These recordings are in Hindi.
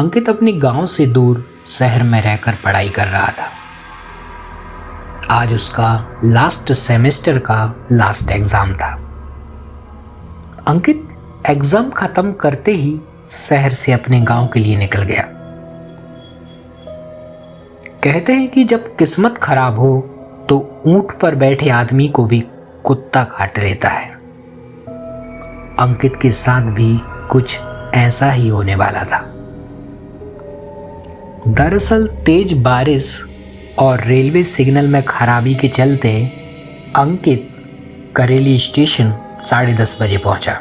अंकित अपने गांव से दूर शहर में रहकर पढ़ाई कर रहा था। आज उसका लास्ट सेमेस्टर का लास्ट एग्जाम था। अंकित एग्जाम खत्म करते ही शहर से अपने गांव के लिए निकल गया। कहते हैं कि जब किस्मत खराब हो तो ऊंट पर बैठे आदमी को भी कुत्ता काट लेता है। अंकित के साथ भी कुछ ऐसा ही होने वाला था। दरअसल तेज बारिश और रेलवे सिग्नल में खराबी के चलते अंकित करेली स्टेशन 10:30 बजे पहुंचा।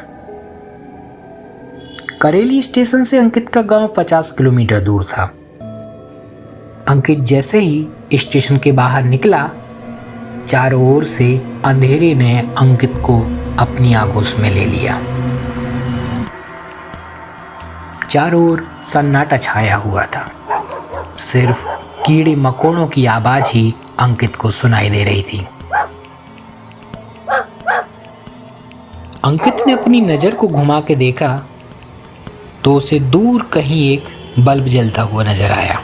करेली स्टेशन से अंकित का गांव 50 किलोमीटर दूर था। अंकित जैसे ही स्टेशन के बाहर निकला, चारों ओर से अंधेरे ने अंकित को अपनी आगोश में ले लिया। चारों ओर सन्नाटा छाया हुआ था। सिर्फ कीड़े मकोड़ों की आवाज ही अंकित को सुनाई दे रही थी। अंकित ने अपनी नजर को घुमा के देखा तो उसे दूर कहीं एक बल्ब जलता हुआ नजर आया।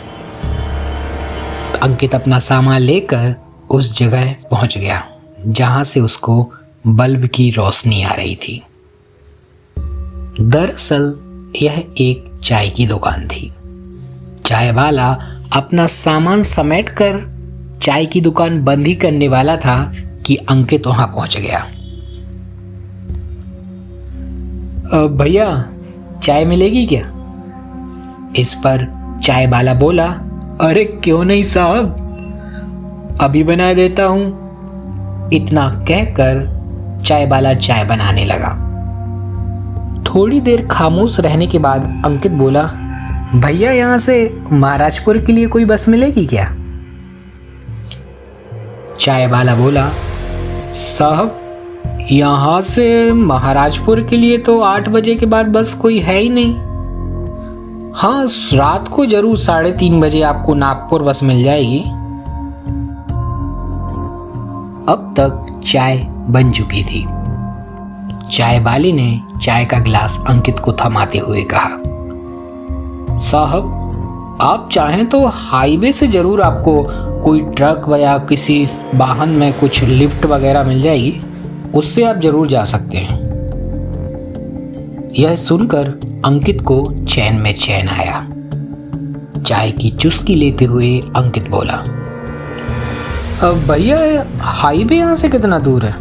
अंकित अपना सामान लेकर उस जगह पहुंच गया जहां से उसको बल्ब की रोशनी आ रही थी। दरअसल यह एक चाय की दुकान थी। चाय वाला अपना सामान समेटकर चाय की दुकान बंद ही करने वाला था कि अंकित वहां पहुंच गया। भैया चाय मिलेगी क्या? इस पर चाय वाला बोला, अरे क्यों नहीं साहब, अभी बना देता हूं। इतना कहकर चाय वाला चाय बनाने लगा। थोड़ी देर खामोश रहने के बाद अंकित बोला, भैया यहाँ से महाराजपुर के लिए कोई बस मिलेगी क्या? चाय वाला बोला, साहब यहाँ से महाराजपुर के लिए तो 8 बजे के बाद बस कोई है ही नहीं। हाँ, रात को जरूर 3:30 बजे आपको नागपुर बस मिल जाएगी। अब तक चाय बन चुकी थी। चाय वाले ने चाय का गिलास अंकित को थमाते हुए कहा, साहब आप चाहें तो हाईवे से जरूर आपको कोई ट्रक या किसी वाहन में कुछ लिफ्ट वगैरह मिल जाएगी, उससे आप जरूर जा सकते हैं। यह सुनकर अंकित को चैन में चैन आया। चाय की चुस्की लेते हुए अंकित बोला, भैया हाईवे यहां से कितना दूर है?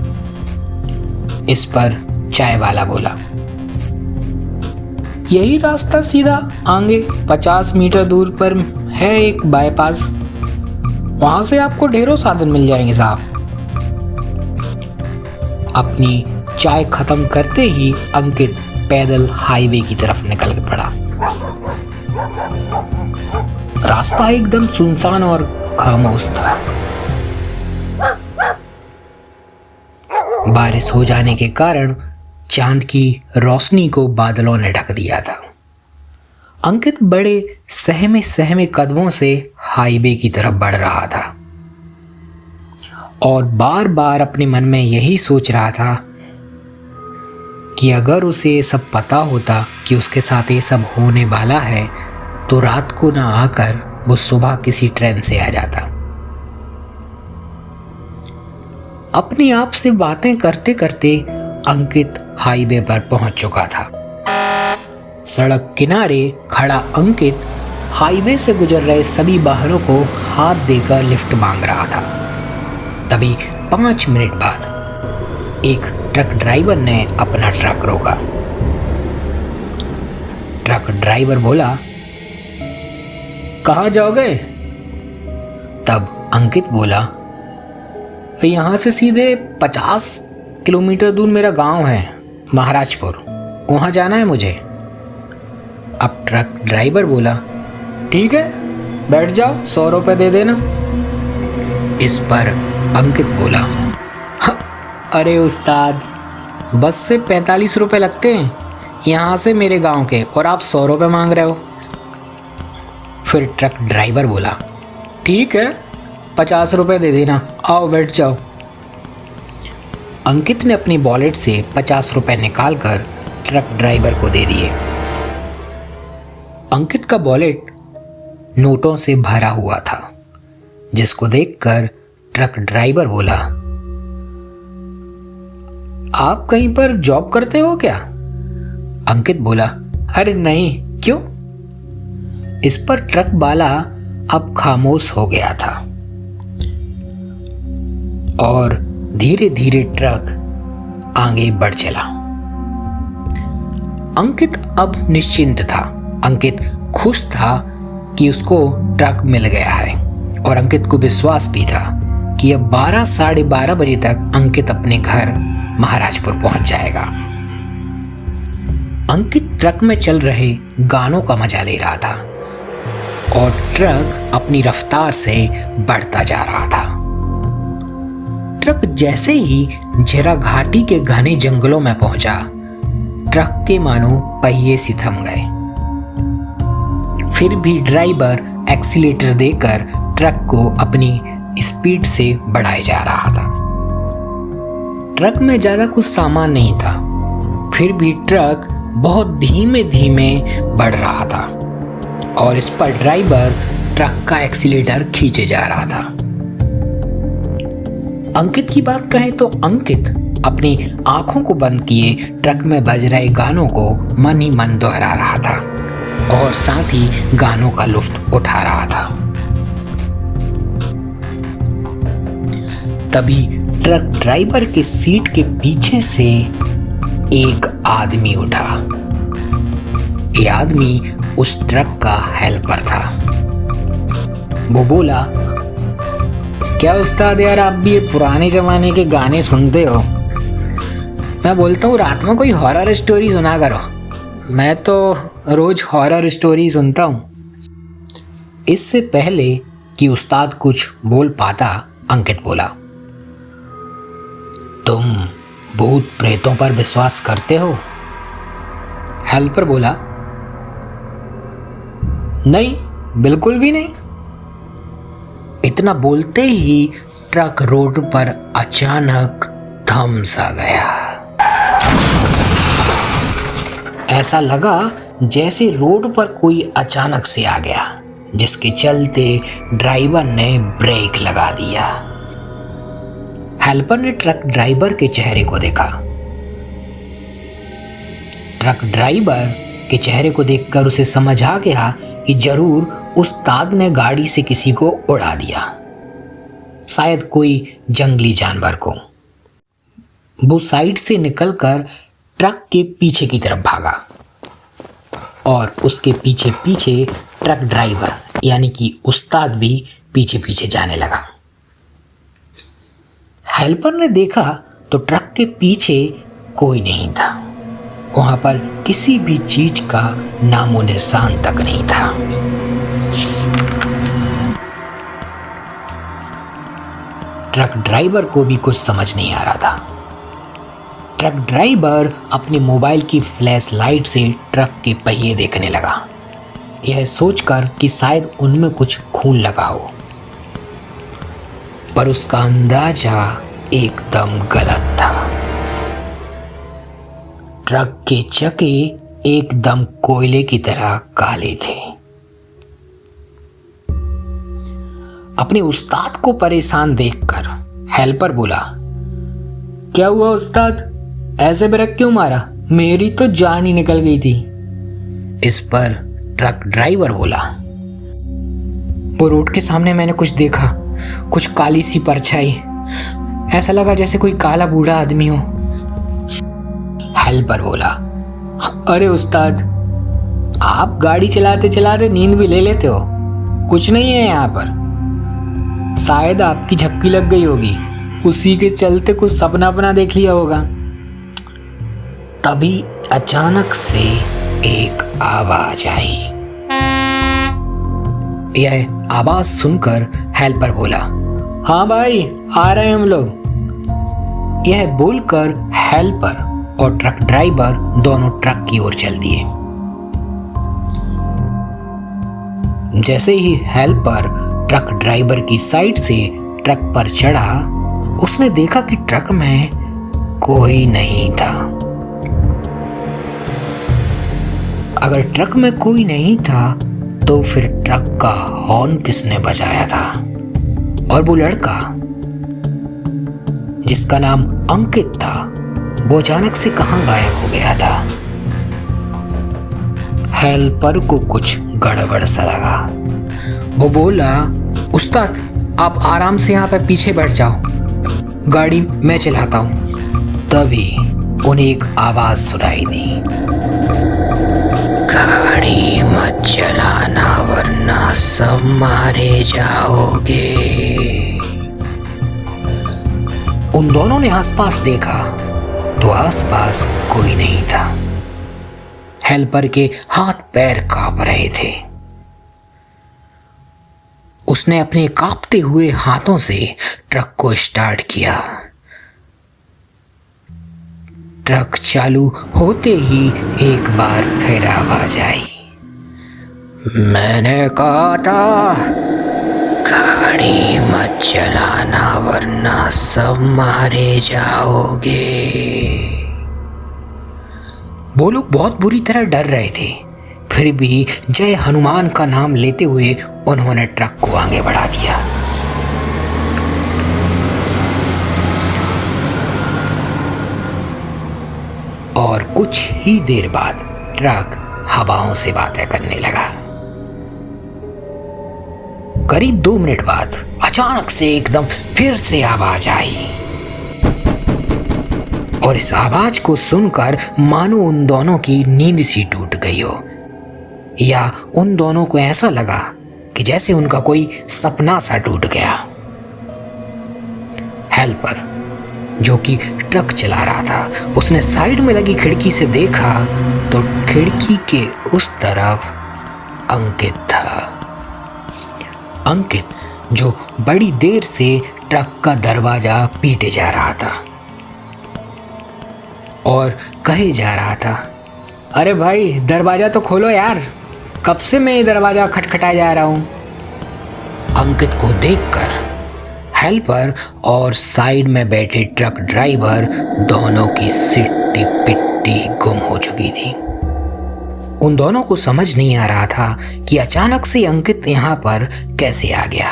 इस पर चाय वाला बोला, यही रास्ता सीधा आगे 50 मीटर दूर पर है एक बाईपास, वहां से आपको ढेरों साधन मिल जाएंगे साहब। अपनी चाय खत्म करते ही अंकित पैदल हाईवे की तरफ निकल पड़ा। रास्ता एकदम सुनसान और खामोश था। बारिश हो जाने के कारण चांद की रोशनी को बादलों ने ढक दिया था। अंकित बड़े सहमे सहमे कदमों से हाईवे की तरफ बढ़ रहा था और बार बार अपने मन में यही सोच रहा था कि अगर उसे ये सब पता होता कि उसके साथ ये सब होने वाला है तो रात को ना आकर वो सुबह किसी ट्रेन से आ जाता। अपने आप से बातें करते करते अंकित हाईवे पर पहुंच चुका था। सड़क किनारे खड़ा अंकित हाईवे से गुजर रहे सभी वाहनों को हाथ देकर लिफ्ट मांग रहा था। तभी 5 मिनट बाद एक ट्रक ड्राइवर ने अपना ट्रक रोका। ट्रक ड्राइवर बोला, कहाँ जाओगे? तब अंकित बोला, यहाँ से सीधे 50 किलोमीटर दूर मेरा गांव है महाराजपुर, वहां जाना है मुझे। अब ट्रक ड्राइवर बोला, ठीक है बैठ जाओ, 100 रुपये दे देना। इस पर अंकित बोला, अरे उस्ताद बस से 45 रुपये लगते हैं यहाँ से मेरे गांव के, और आप 100 रुपये मांग रहे हो। फिर ट्रक ड्राइवर बोला, ठीक है 50 रुपये दे देना, आओ बैठ जाओ। अंकित ने अपनी वॉलेट से 50 रुपये निकालकर ट्रक ड्राइवर को दे दिए। अंकित का वॉलेट नोटों से भरा हुआ था, जिसको देखकर ट्रक ड्राइवर बोला, आप कहीं पर जॉब करते हो क्या? अंकित बोला, अरे नहीं, क्यों? इस पर ट्रक वाला अब खामोश हो गया था और धीरे धीरे ट्रक आगे बढ़ चला। अंकित अब निश्चिंत था। अंकित खुश था कि उसको ट्रक मिल गया है और अंकित को विश्वास भी था कि अब 12 साढ़े 12 बजे तक अंकित अपने घर महाराजपुर पहुंच जाएगा। अंकित ट्रक में चल रहे गानों का मजा ले रहा था और ट्रक अपनी रफ्तार से बढ़ता जा रहा था। ट्रक जैसे ही झेरा घाटी के घने जंगलों में पहुंचा, ट्रक के मानो पहिए से थम गए। फिर भी ड्राइवर एक्सीलेटर देकर ट्रक को अपनी स्पीड से बढ़ाए जा रहा था। ट्रक में ज्यादा कुछ सामान नहीं था, फिर भी ट्रक बहुत धीमे धीमे बढ़ रहा था और इस पर ड्राइवर ट्रक का एक्सीलेटर खींचे जा रहा था। अंकित की बात कहें तो अंकित अपनी आंखों को बंद किए ट्रक में बज रहे गानों को मन ही मन दोहरा रहा था और साथ ही गानों का लुत्फ उठा रहा था। तभी ट्रक ड्राइवर के सीट के पीछे से एक आदमी उठा। ये आदमी उस ट्रक का हेल्पर था। वो बोला, क्या उस्ताद यार, आप भी ये पुराने जमाने के गाने सुनते हो? मैं बोलता हूँ रात में कोई हॉरर स्टोरी सुना करो। मैं तो रोज हॉरर स्टोरी सुनता हूँ। इससे पहले कि उस्ताद कुछ बोल पाता, अंकित बोला, तुम भूत प्रेतों पर विश्वास करते हो? हेल्पर बोला, नहीं, बिल्कुल भी नहीं। इतना बोलते ही ट्रक रोड पर अचानक थम सा गया। ऐसा लगा जैसे रोड पर कोई अचानक से आ गया, जिसके चलते ड्राइवर ने ब्रेक लगा दिया। हेल्पर ने ट्रक ड्राइवर के चेहरे को देखा। ट्रक ड्राइवर के चेहरे को देखकर उसे समझ आ गया कि जरूर उस्ताद ने गाड़ी से किसी को उड़ा दिया, शायद कोई जंगली जानवर को। वो साइड से निकलकर ट्रक के पीछे की तरफ भागा और उसके पीछे पीछे ट्रक ड्राइवर यानी कि उस्ताद भी पीछे पीछे जाने लगा। हेल्पर ने देखा तो ट्रक के पीछे कोई नहीं था। वहां पर किसी भी चीज का नामो निशान तक नहीं था। ट्रक ड्राइवर को भी कुछ समझ नहीं आ रहा था। ट्रक ड्राइवर अपने मोबाइल की फ्लैश लाइट से ट्रक के पहिए देखने लगा, यह सोचकर कि शायद उनमें कुछ खून लगा हो, पर उसका अंदाजा एकदम गलत था। ट्रक के चक्के एकदम कोयले की तरह काले थे। अपने उस्ताद को परेशान देखकर हेल्पर बोला, क्या हुआ उस्ताद, ऐसे ब्रेक क्यों मारा? मेरी तो जान ही निकल गई थी। इस पर ट्रक ड्राइवर बोला, वो रोड के सामने मैंने कुछ देखा, कुछ काली सी परछाई, ऐसा लगा जैसे कोई काला बूढ़ा आदमी हो। हेल्पर बोला, अरे उस्ताद, आप गाड़ी चलाते चलाते नींद भी ले लेते हो, कुछ नहीं है यहाँ पर, शायद आपकी झपकी लग गई होगी, उसी के चलते कुछ सपना अपना देख लिया होगा। तभी अचानक से एक आवाज आई। यह आवाज सुनकर हेल्पर बोला, हाँ भाई, आ रहे हैं हम लोग। यह बोलकर हेल्पर और ट्रक ड्राइवर दोनों ट्रक की ओर चल दिए। जैसे ही हेल्पर ट्रक ड्राइवर की साइड से ट्रक पर चढ़ा, उसने देखा कि ट्रक में कोई नहीं था। अगर ट्रक में कोई नहीं था तो फिर ट्रक का हॉर्न किसने बजाया था? और वो लड़का जिसका नाम अंकित था, वो अचानक से कहां गायब हो गया था? हेल्पर को कुछ गड़बड़ सा लगा। वो बोला, उस्ताद आप आराम से यहाँ पे पीछे बैठ जाओ, गाड़ी मैं चलाता हूँ। तभी उन्हें एक आवाज सुनाई दी, गाड़ी मत चलाना वरना सब मारे जाओगे। उन दोनों ने आसपास देखा तो आसपास कोई नहीं था। हेल्पर के हाथ पैर कांप रहे थे। उसने अपने कांपते हुए हाथों से ट्रक को स्टार्ट किया। ट्रक चालू होते ही एक बार फिर आवाज आई, मैंने कहा था गाड़ी मत चलाना वरना सब मारे जाओगे। वो लोग बहुत बुरी तरह डर रहे थे, फिर भी जय हनुमान का नाम लेते हुए उन्होंने ट्रक को आगे बढ़ा दिया। और कुछ ही देर बाद ट्रक हवाओं से बातें करने लगा। करीब 2 मिनट बाद अचानक से एकदम फिर से आवाज आई और इस आवाज को सुनकर मानो उन दोनों की नींद सी टूट गई हो, या उन दोनों को ऐसा लगा कि जैसे उनका कोई सपना सा टूट गया। हेल्पर जो कि ट्रक चला रहा था, उसने साइड में लगी खिड़की से देखा तो खिड़की के उस तरफ अंकित था। अंकित जो बड़ी देर से ट्रक का दरवाजा पीटे जा रहा था और कहे जा रहा था, अरे भाई दरवाजा तो खोलो यार, कब से मैं ये दरवाजा खटखटाए जा रहा हूं। अंकित को देखकर हेल्पर और साइड में बैठे ट्रक ड्राइवर दोनों की सिट्टी पिट्टी गुम हो चुकी थी। उन दोनों को समझ नहीं आ रहा था कि अचानक से अंकित यहाँ पर कैसे आ गया,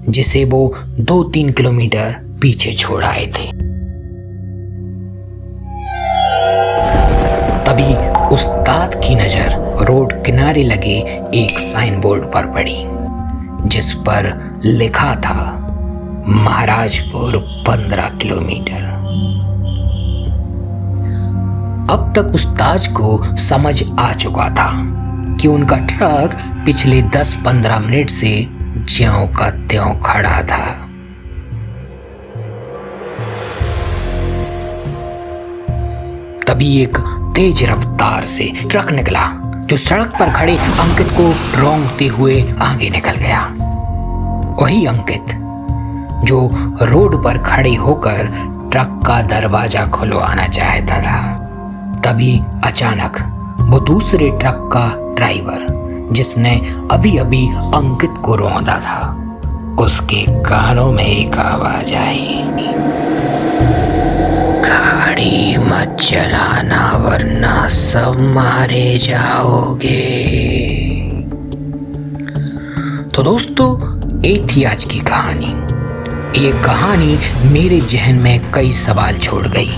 जिसे वो 2-3 किलोमीटर पीछे छोड़ आए थे। तभी उस्ताद की नजर रोड किनारे लगे एक साइन बोर्ड पर पड़ी, जिस पर लिखा था महाराजपुर 15 किलोमीटर। अब तक उस्ताद को समझ आ चुका था कि उनका ट्रक पिछले 10-15 मिनट से ज्यों का त्यों खड़ा था। तभी एक तेज रफ्तार से ट्रक निकला जो सड़क पर खड़े अंकित को रोंगते हुए आगे निकल गया। वही अंकित जो रोड पर खड़े होकर ट्रक का दरवाजा खुलवाना चाहता था। तभी अचानक वो दूसरे ट्रक का ड्राइवर, जिसने अभी अभी अंकित को रौंदा था, उसके कानों में एक आवाज आई, गाड़ी मत चलाना वरना सब मारे जाओगे। तो दोस्तों, ये थी आज की कहानी। ये कहानी मेरे जहन में कई सवाल छोड़ गई।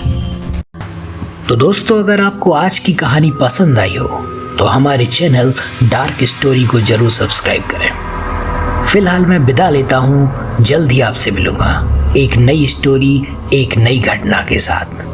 तो दोस्तों, अगर आपको आज की कहानी पसंद आई हो तो हमारे चैनल डार्क स्टोरी को जरूर सब्सक्राइब करें। फिलहाल मैं विदा लेता हूँ, जल्द ही आपसे मिलूंगा एक नई स्टोरी, एक नई घटना के साथ।